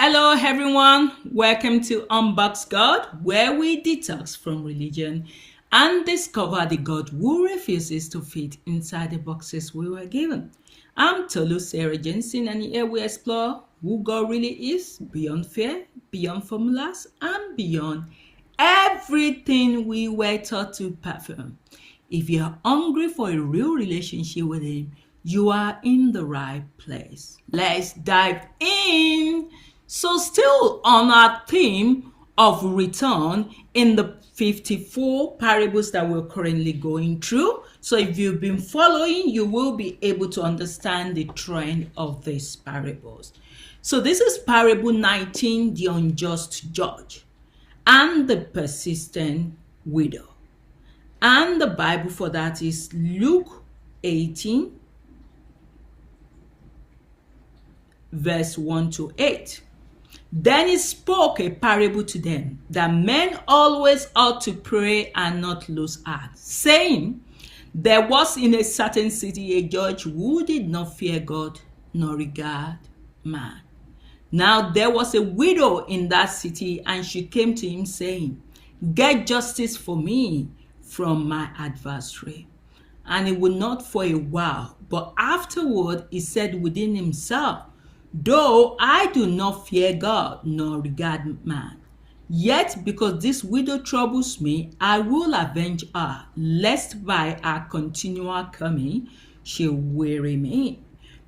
Hello, everyone. Welcome to Unboxed God, where we detox from religion and discover the God who refuses to fit inside the boxes we were given. I'm Tolu Sarah Jensen, and here we explore who God really is beyond fear, beyond formulas, and beyond everything we were taught to perform. If you're hungry for a real relationship with Him, you are in the right place. Let's dive in. So, still on our theme of return in the 54 parables that we're currently going through. So, if you've been following, you will be able to understand the trend of these parables. So, this is parable 19, the unjust judge, and the persistent widow. And the Bible for that is Luke 18, verse 1 to 8. Then he spoke a parable to them, that men always ought to pray and not lose heart, saying, there was in a certain city a judge who did not fear God nor regard man. Now there was a widow in that city, and she came to him, saying, get justice for me from my adversary. And he would not for a while, but afterward he said within himself, though I do not fear God nor regard man, yet because this widow troubles me, I will avenge her, lest by her continual coming she weary me.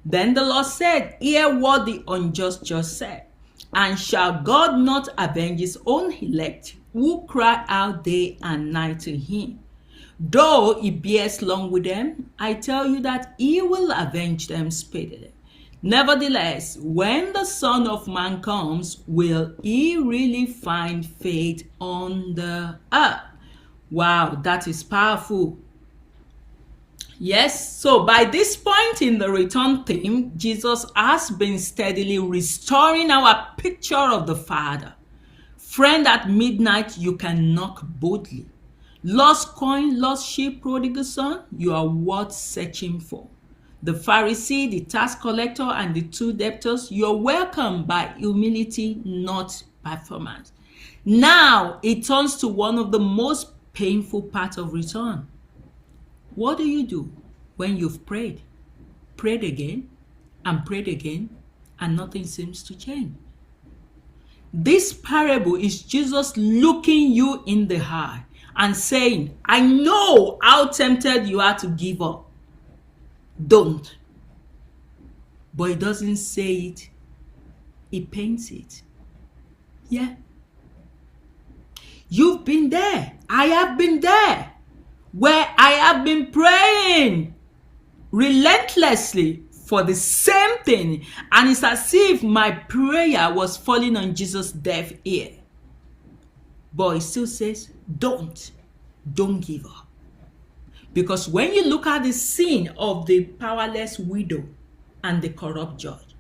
Then the Lord said, hear what the unjust judge said. And shall God not avenge his own elect, who cry out day and night to him? Though he bears long with them, I tell you that he will avenge them speedily. Nevertheless, when the Son of Man comes, will he really find faith on the earth? Wow, that is powerful. Yes, so by this point in the return theme, Jesus has been steadily restoring our picture of the Father. Friend, at midnight you can knock boldly. Lost coin, lost sheep, prodigal son, you are worth searching for. The Pharisee, the tax collector, and the two debtors, you're welcomed by humility, not performance. Now it turns to one of the most painful parts of return. What do you do when you've prayed again, and nothing seems to change? This parable is Jesus looking you in the eye and saying, I know how tempted you are to give up. Don't. But he doesn't say it. He paints it. Yeah. You've been there. I have been there. Where I have been praying relentlessly for the same thing. And it's as if my prayer was falling on Jesus' deaf ear. But he still says, don't give up. Because when you look at the scene of the powerless widow and the corrupt judge,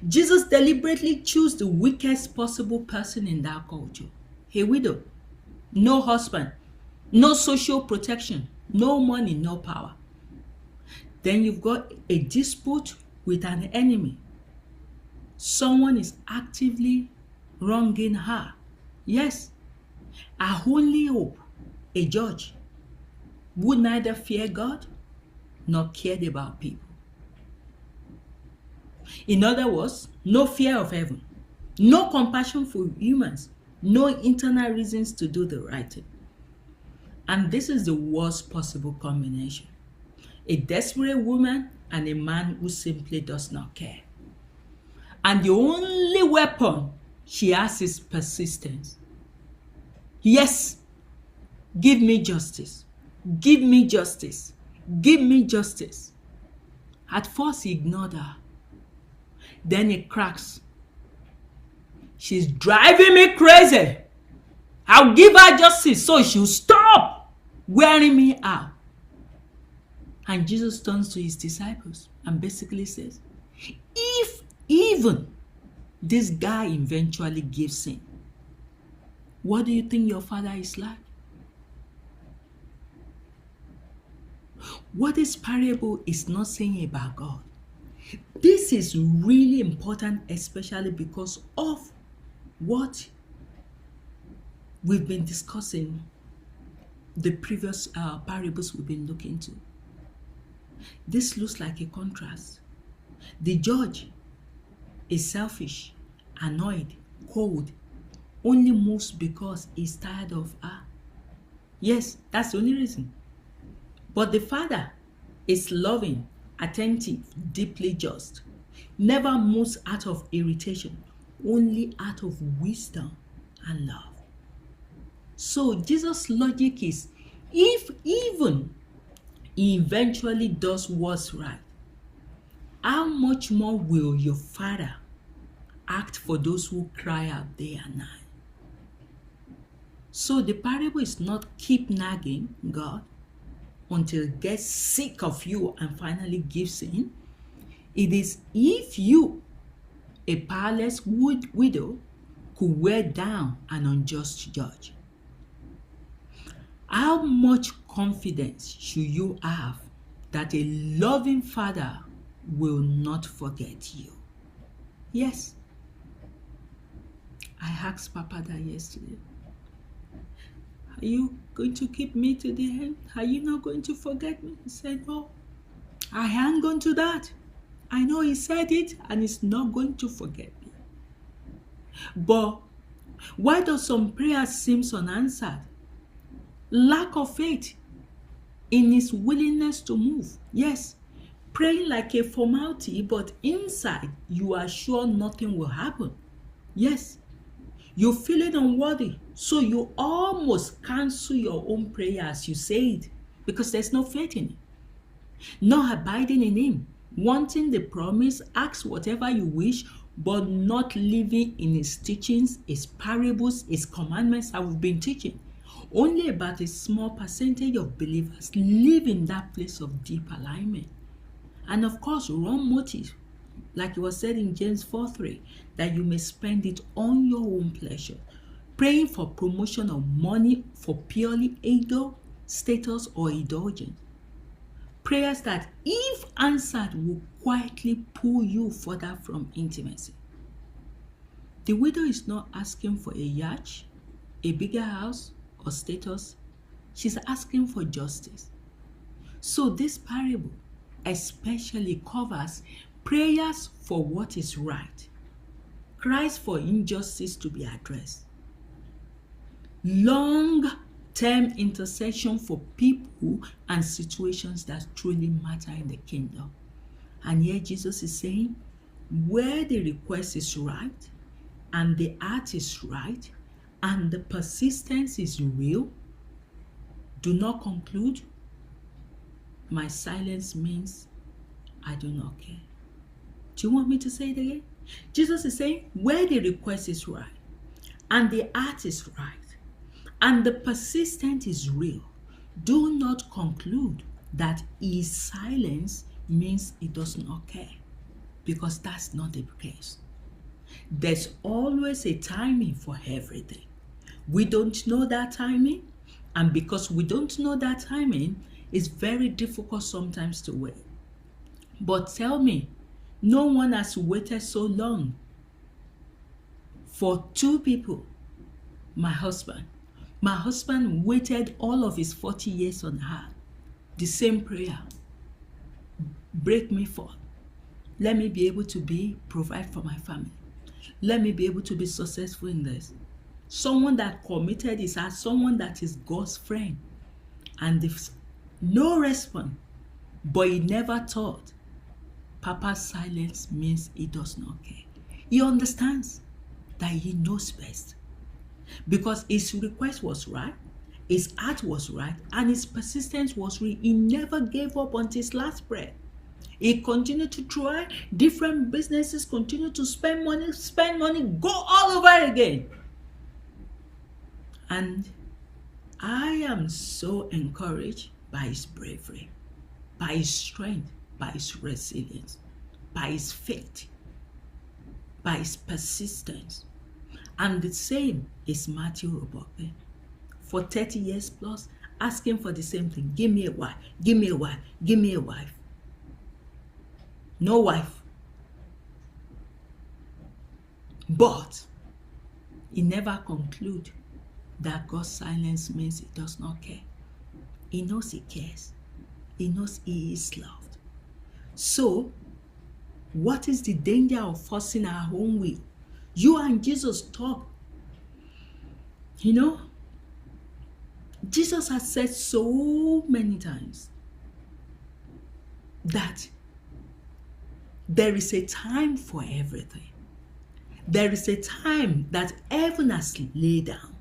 Jesus deliberately chose the weakest possible person in that culture. A widow, no husband, no social protection, no money, no power. Then you've got a dispute with an enemy. Someone is actively wronging her. Yes, her only hope, a judge, who neither fear God nor cared about people. In other words, no fear of heaven, no compassion for humans, no internal reasons to do the right thing. And this is the worst possible combination. A desperate woman and a man who simply does not care. And the only weapon she has is persistence. Yes, give me justice. Give me justice. Give me justice. At first he ignored her. Then it cracks. She's driving me crazy. I'll give her justice so she'll stop wearing me out. And Jesus turns to his disciples and basically says, if even this guy eventually gives in, what do you think your Father is like? What this parable is not saying about God This is really important, especially because of what we've been discussing, the previous parables we've been looking to. This looks like a contrast. The judge is selfish, annoyed, cold, only moves because he's tired of her. Yes, that's the only reason. But the father is loving, attentive, deeply just, never moves out of irritation, only out of wisdom and love. So Jesus' logic is, if even he eventually does what's right, how much more will your Father act for those who cry out day and night? So the parable is not keep nagging God until he gets sick of you and finally gives in. It is, if you, a powerless widow, could wear down an unjust judge, how much confidence should you have that a loving Father will not forget you? Yes. I asked Papa that yesterday. Are you going to keep me to the end? Are you not going to forget me? He said, no, I hang on to that. I know he said it and he's not going to forget me. But why does some prayer seem unanswered? Lack of faith in his willingness to move. Yes, praying like a formality, but inside you are sure nothing will happen. Yes, you're feeling unworthy, so you almost cancel your own prayer as you say it because there's no faith in it. Not abiding in him, wanting the promise, ask whatever you wish, but not living in his teachings, his parables, his commandments that we've been teaching. Only about a small percentage of believers live in that place of deep alignment. And of course, wrong motive, like it was said in James 4:3, that you may spend it on your own pleasure, praying for promotion of money for purely ego, status, or indulgence. Prayers that, if answered, will quietly pull you further from intimacy. The widow is not asking for a yacht, a bigger house, or status. She's asking for justice. So this parable especially covers prayers for what is right, cries for injustice to be addressed, long-term intercession for people and situations that truly matter in the kingdom. And here Jesus is saying, where the request is right and the heart is right and the persistence is real, do not conclude, my silence means I do not care. Do you want me to say it again? Jesus is saying, where the request is right and the heart is right and the persistence is real, do not conclude that his silence means he does not care, because that's not the case. There's always a timing for everything. We don't know that timing, and because we don't know that timing, it's very difficult sometimes to wait. But tell me, no one has waited so long for two people. My husband waited all of his 40 years on her. The same prayer. Break me forth. Let me be able to provide for my family. Let me be able to be successful in this. Someone that committed is as someone that is God's friend. And if no response, but he never thought. Papa's silence means he does not care. He understands that he knows best. Because his request was right, his heart was right, and his persistence was real. He never gave up until his last breath. He continued to try different businesses, continued to spend money, go all over again. And I am so encouraged by his bravery, by his strength, by his resilience, by his faith, by his persistence. And the same is Matthew Robope. For 30 years plus, asking for the same thing. Give me a wife, give me a wife, give me a wife. No wife. But he never conclude that God's silence means he does not care. He knows he cares. He knows he is loved. So, what is the danger of forcing our own will? You and Jesus talk. Jesus has said so many times that there is a time for everything. There is a time that heaven has laid down.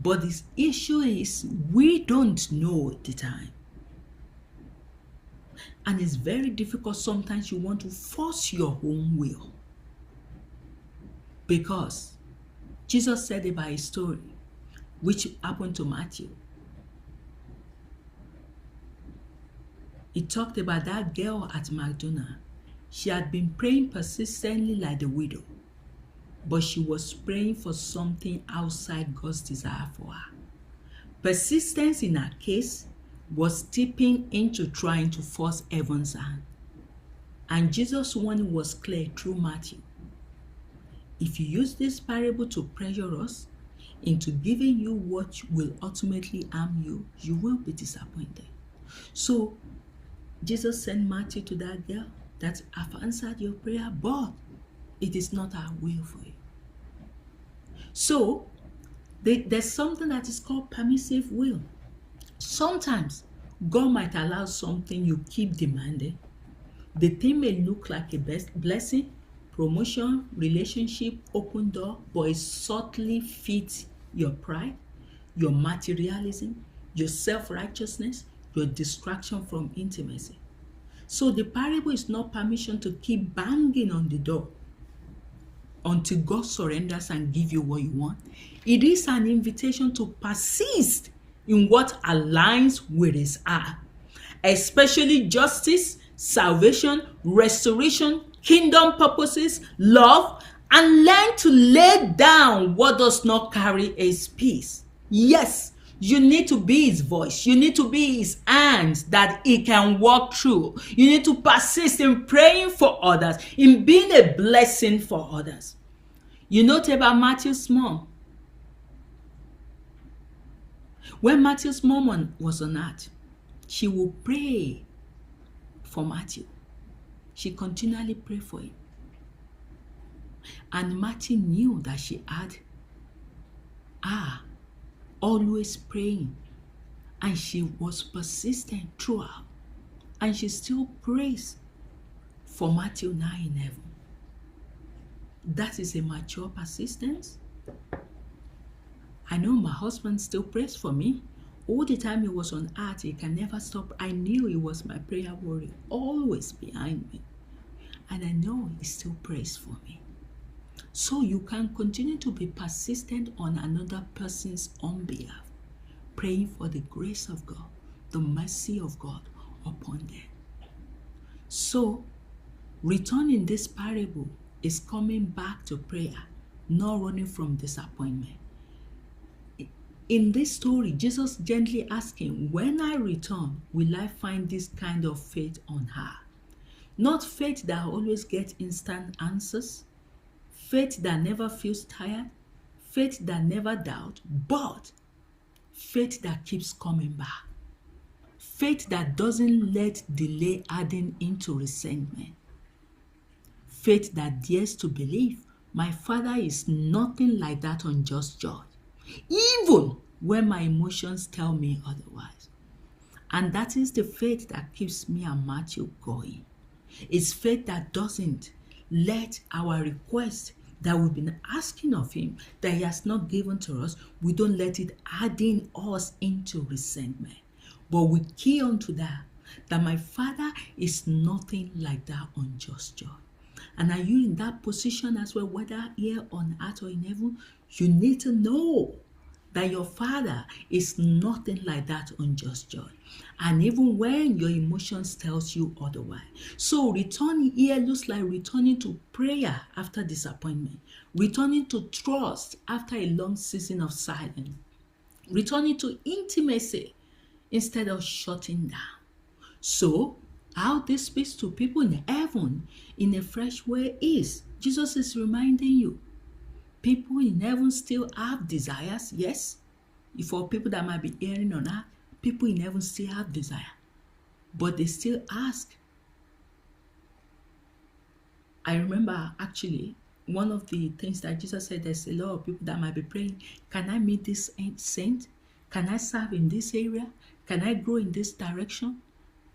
But the issue is we don't know the time. And it's very difficult. Sometimes you want to force your own will. Because Jesus said about a story which happened to Matthew. He talked about that girl at McDonald's. She had been praying persistently like the widow, but she was praying for something outside God's desire for her. Persistence in her case was tipping into trying to force heaven's hand. And Jesus' warning was clear through Matthew. If you use this parable to pressure us into giving you what will ultimately harm you, you will be disappointed. So Jesus sent Matthew to that girl that I've answered your prayer, but it is not our will for you. So there's something that is called permissive will. Sometimes God might allow something you keep demanding. The thing may look like a blessing, promotion, relationship, open door, but it subtly fits your pride, your materialism, your self-righteousness, your distraction from intimacy. So the parable is not permission to keep banging on the door until God surrenders and give you what you want. It is an invitation to persist in what aligns with his heart, especially justice, salvation, restoration, kingdom purposes, love, and learn to lay down what does not carry his peace. Yes, you need to be his voice. You need to be his hands that he can walk through. You need to persist in praying for others, in being a blessing for others. You note about Matthew's mom. When Matthew's mom was on earth, she would pray for Matthew. She continually prayed for him. And Matthew knew that she had always praying. And she was persistent throughout. And she still prays for Matthew now in heaven. That is a mature persistence. I know my husband still prays for me. All the time he was on earth, he can never stop. I knew he was my prayer warrior, always behind me. And I know he still prays for me. So you can continue to be persistent on another person's own behalf, praying for the grace of God, the mercy of God upon them. So, returning this parable is coming back to prayer, not running from disappointment. In this story, Jesus gently asking, when I return, will I find this kind of faith on her? Not faith that always gets instant answers, faith that never feels tired, faith that never doubts, but faith that keeps coming back. Faith that doesn't let delay adding into resentment. Faith that dares to believe my Father is nothing like that unjust judge, even when my emotions tell me otherwise. And that is the faith that keeps me and Matthew going. It's faith that doesn't let our request that we've been asking of him, that he has not given to us, we don't let it add in us into resentment. But we key on to that my Father is nothing like that unjust judge. And are you in that position as well, whether here on earth or in heaven? You need to know that your Father is nothing like that unjust judge. And even when your emotions tells you otherwise. So returning here looks like returning to prayer after disappointment. Returning to trust after a long season of silence. Returning to intimacy instead of shutting down. So, how this speaks to people in heaven in a fresh way is, Jesus is reminding you People in heaven still have desires, yes. For people that might be hearing on earth, people in heaven still have desire, but they still ask. I remember actually one of the things that Jesus said, there's a lot of people that might be praying, can I meet this saint? Can I serve in this area? Can I grow in this direction?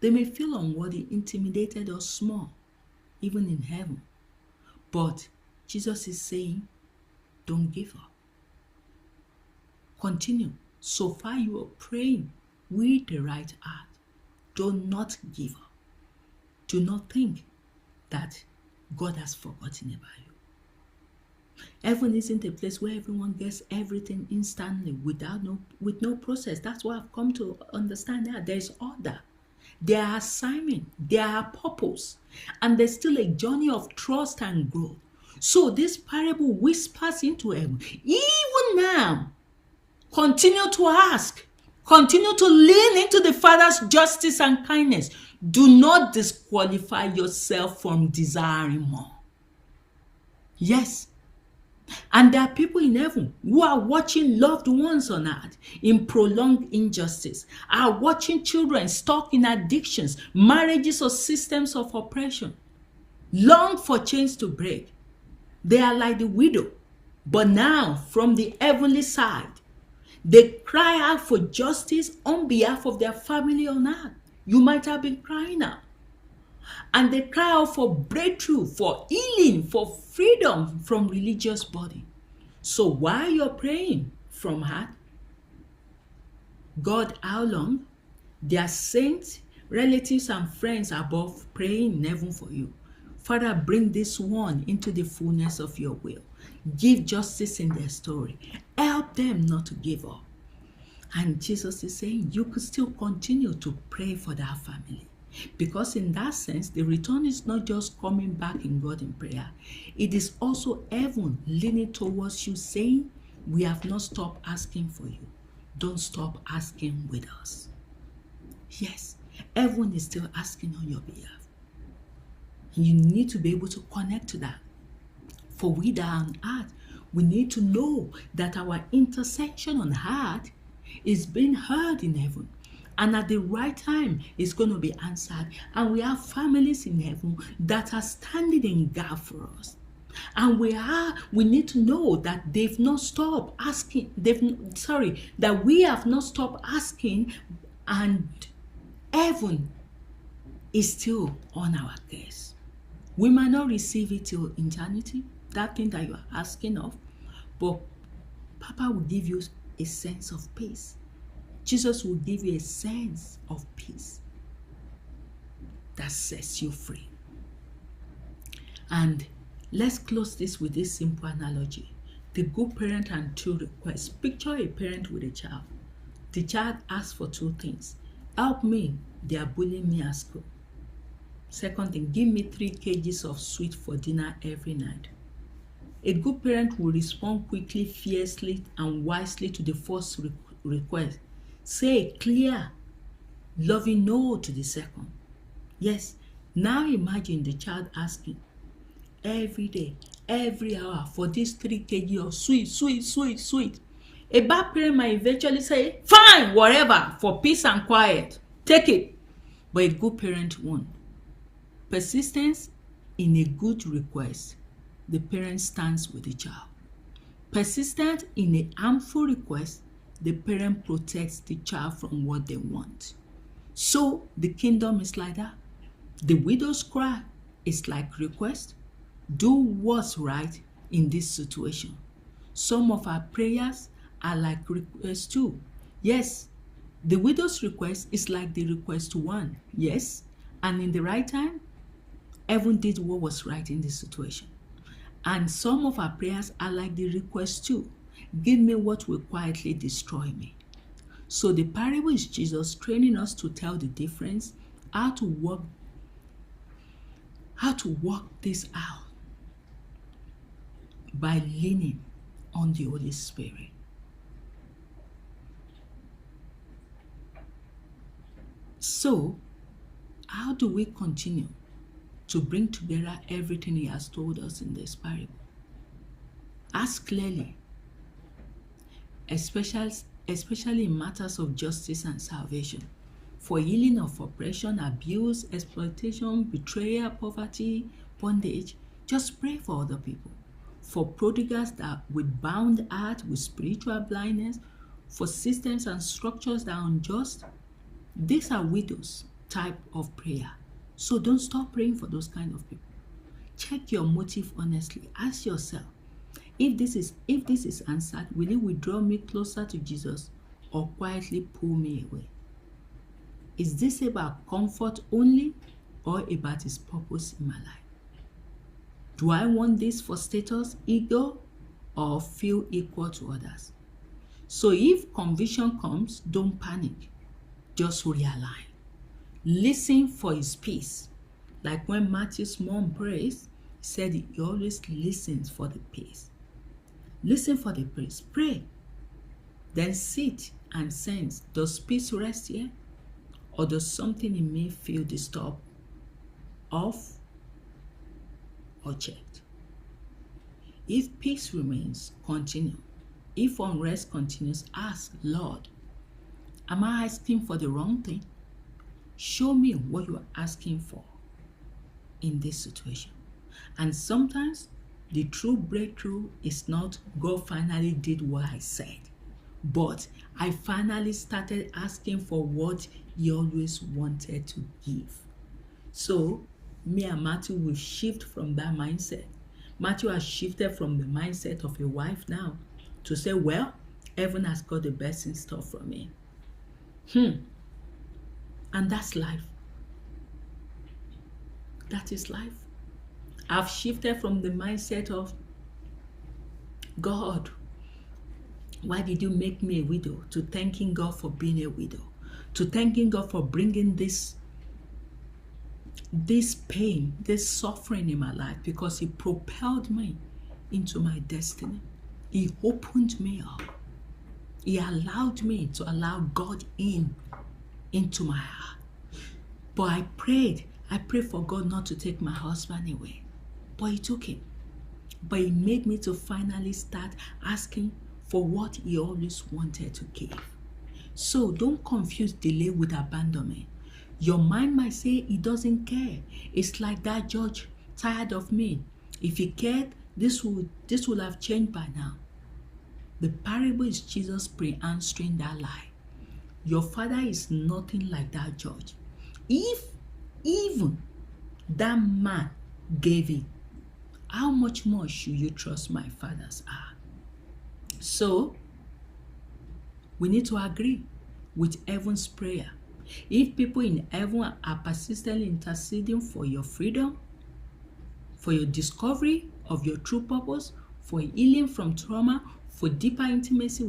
They may feel unworthy, intimidated, or small, even in heaven. But Jesus is saying, don't give up. Continue. So far you are praying with the right heart. Do not give up. Do not think that God has forgotten about you. Heaven isn't a place where everyone gets everything instantly with no process. That's what I've come to understand, that there's order. There are assignment, there are purpose, and there's still a journey of trust and growth. So this parable whispers into heaven, even now, continue to ask, continue to lean into the Father's justice and kindness. Do not disqualify yourself from desiring more. Yes. And there are people in heaven who are watching loved ones on earth in prolonged injustice, are watching children stuck in addictions, marriages, or systems of oppression, long for chains to break. They are like the widow, but now from the heavenly side, they cry out for justice on behalf of their family on earth. You might have been crying out. And they cry out for breakthrough, for healing, for freedom from religious body. So while you're praying from heart, God, how long? Their saints, relatives, and friends above praying in heaven for you. Father, bring this one into the fullness of your will. Give justice in their story. Help them not to give up. And Jesus is saying you could still continue to pray for that family. Because in that sense, the return is not just coming back in God in prayer. It is also heaven leaning towards you, saying, we have not stopped asking for you. Don't stop asking with us. Yes, heaven is still asking on your behalf. You need to be able to connect to that. For we that are on earth, we need to know that our intercession on earth is being heard in heaven. And at the right time, it's going to be answered. And we have families in heaven that are standing in gap for us. And we need to know that they've not stopped asking. That we have not stopped asking, and heaven is still on our case. We might not receive it till eternity, that thing that you are asking of, but Papa will give you a sense of peace. Jesus will give you a sense of peace that sets you free. And let's close this with this simple analogy. The good parent and two requests. Picture a parent with a child. The child asks for two things. Help me, they are bullying me at school. Second thing, give me 3 kgs of sweet for dinner every night. A good parent will respond quickly, fiercely, and wisely to the first request. Say a clear, loving no to the second. Yes, now imagine the child asking every day, every hour for this 3 kg of sweet. A bad parent might eventually say, fine, whatever, for peace and quiet, take it. But a good parent won't. Persistence in a good request, the parent stands with the child. Persistent in a harmful request, the parent protects the child from what they want. So the kingdom is like that. The widow's cry is like request. Do what's right in this situation. Some of our prayers are like requests too. Yes, the widow's request is like the request one. Yes, and in the right time, heaven did what was right in this situation. And some of our prayers are like the request too. Give me what will quietly destroy me. So the parable is Jesus training us to tell the difference, how to work this out by leaning on the Holy Spirit. So, how do we continue to bring together everything he has told us in this parable? Ask clearly, especially in matters of justice and salvation. For healing of oppression, abuse, exploitation, betrayal, poverty, bondage, just pray for other people. For prodigals that with bound heart, with spiritual blindness, for systems and structures that are unjust, these are widows type of prayer. So don't stop praying for those kind of people. Check your motive honestly. Ask yourself, if this is answered, will it withdraw me closer to Jesus or quietly pull me away? Is this about comfort only or about his purpose in my life? Do I want this for status, ego, or feel equal to others? So if conviction comes, don't panic. Just realign. Listen for his peace. Like when Matthew's mom prays, he said he always listens for the peace. Listen for the peace. Pray. Then sit and sense, does peace rest here? Or does something in me feel disturbed, off, or checked? If peace remains, continue. If unrest continues, ask, Lord, am I asking for the wrong thing? Show me what you are asking for in this situation. And sometimes the true breakthrough is not God finally did what I said, but I finally started asking for what he always wanted to give. So me and Matthew will shift from that mindset. Matthew has shifted from the mindset of a wife now to say, well, heaven has got the best in store for me. And that's life. That is life. I've shifted from the mindset of, God, why did you make me a widow? To thanking God for being a widow. To thanking God for bringing this pain, this suffering in my life, because he propelled me into my destiny. He opened me up. He allowed me to allow God into my heart. But I prayed for God not to take my husband away. But he took him. But he made me to finally start asking for what he always wanted to give. So don't confuse delay with abandonment. Your mind might say he doesn't care. It's like that judge tired of me. If he cared, this would have changed by now. The parable is Jesus pre-answering that lie. Your father is nothing like that judge. If even that man gave it, how much more should you trust my father's heart? So, we need to agree with heaven's prayer. If people in heaven are persistently interceding for your freedom, for your discovery of your true purpose, for healing from trauma, for deeper intimacy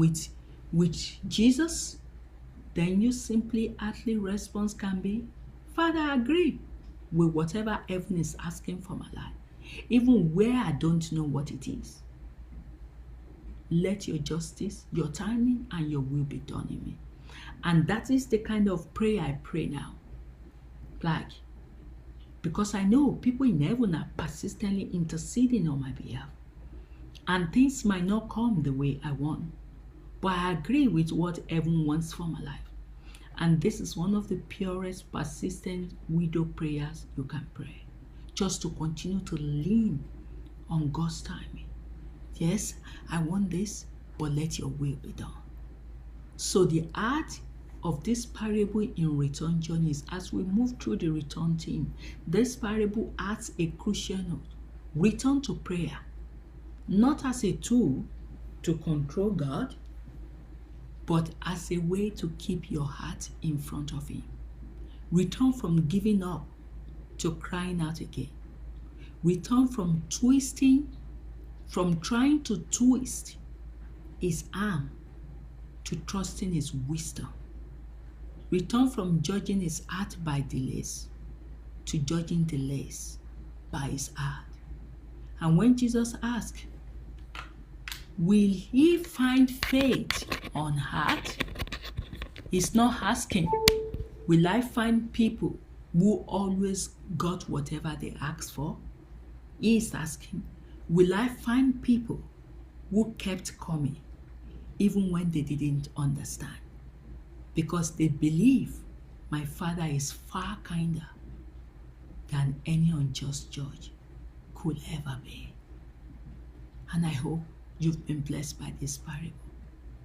with Jesus, then you simply earthly response can be, Father, I agree with whatever heaven is asking for my life, even where I don't know what it is. Let your justice, your timing, and your will be done in me. And that is the kind of prayer I pray now. Like, because I know people in heaven are persistently interceding on my behalf. And things might not come the way I want. But I agree with what heaven wants for my life. And this is one of the purest, persistent widow prayers you can pray. Just to continue to lean on God's timing. Yes, I want this, but let your will be done. So the art of this parable in return journeys, as we move through the return theme, this parable adds a crucial note. Return to prayer, not as a tool to control God, but as a way to keep your heart in front of him. Return from giving up to crying out again. Return from trying to twist his arm to trusting his wisdom. Return from judging his heart by delays to judging delays by his heart. And when Jesus asked, will he find faith on heart? He's not asking, will I find people who always got whatever they asked for? He is asking, will I find people who kept coming even when they didn't understand? Because they believe my Father is far kinder than any unjust judge could ever be. And I hope you've been blessed by this parable.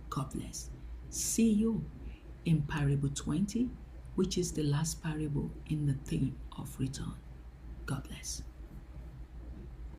God bless. See you in parable 20, which is the last parable in the theme of return. God bless.